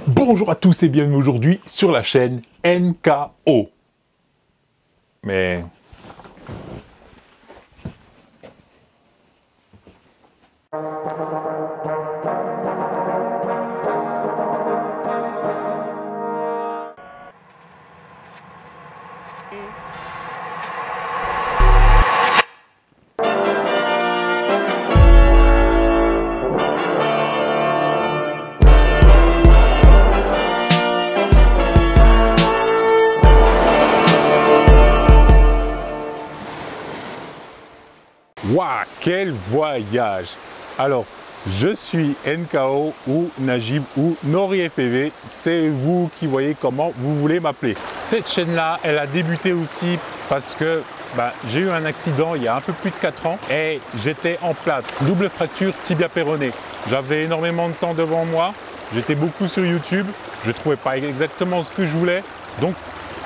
Bonjour à tous et bienvenue aujourd'hui sur la chaîne NKO. Mais... Waouh, quel voyage! Alors, je suis NKO ou Najib ou Nori FPV, c'est vous qui voyez comment vous voulez m'appeler. Cette chaîne-là, elle a débuté aussi parce que j'ai eu un accident il y a un peu plus de 4 ans et j'étais en plâtre, double fracture tibia-péroné. J'avais énormément de temps devant moi, j'étais beaucoup sur YouTube, je ne trouvais pas exactement ce que je voulais, donc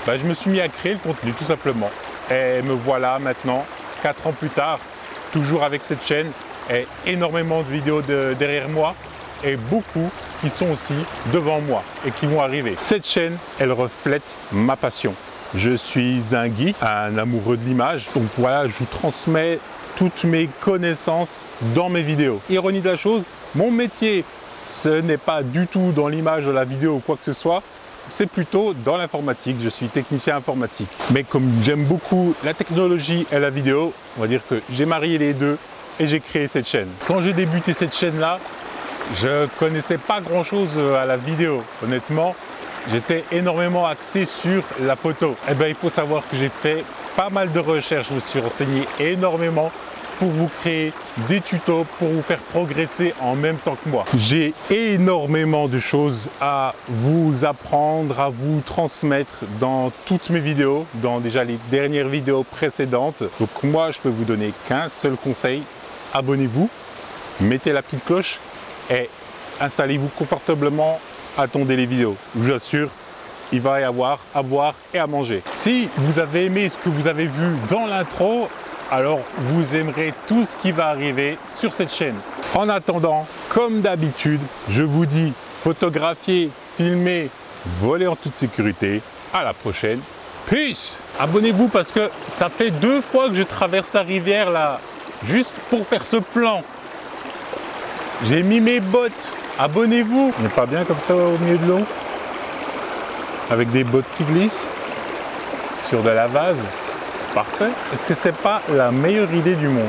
je me suis mis à créer le contenu tout simplement. Et me voilà maintenant, 4 ans plus tard, toujours avec cette chaîne et énormément de vidéos derrière moi et beaucoup qui sont aussi devant moi et qui vont arriver. Cette chaîne, elle reflète ma passion. Je suis un geek, un amoureux de l'image, donc voilà, je vous transmets toutes mes connaissances dans mes vidéos. Ironie de la chose, mon métier, ce n'est pas du tout dans l'image de la vidéo ou quoi que ce soit, c'est plutôt dans l'informatique, je suis technicien informatique. Mais comme j'aime beaucoup la technologie et la vidéo, on va dire que j'ai marié les deux et j'ai créé cette chaîne. Quand j'ai débuté cette chaîne-là, je connaissais pas grand-chose à la vidéo. Honnêtement, j'étais énormément axé sur la photo. Et il faut savoir que j'ai fait pas mal de recherches, je me suis renseigné énormément pour vous créer des tutos pour vous faire progresser en même temps que moi. J'ai énormément de choses à vous apprendre, à vous transmettre dans toutes mes vidéos, dans déjà les dernières vidéos précédentes. Donc moi, je peux vous donner qu'un seul conseil, abonnez-vous, mettez la petite cloche et installez-vous confortablement, attendez les vidéos. Je vous assure, il va y avoir à boire et à manger. Si vous avez aimé ce que vous avez vu dans l'intro, alors vous aimerez tout ce qui va arriver sur cette chaîne. En attendant, comme d'habitude, je vous dis photographier, filmer, voler en toute sécurité. À la prochaine. Peace! Abonnez-vous parce que ça fait 2 fois que je traverse la rivière là, juste pour faire ce plan. J'ai mis mes bottes. Abonnez-vous. On n'est pas bien comme ça au milieu de l'eau? Avec des bottes qui glissent sur de la vase. Parfait. Est-ce que c'est pas la meilleure idée du monde?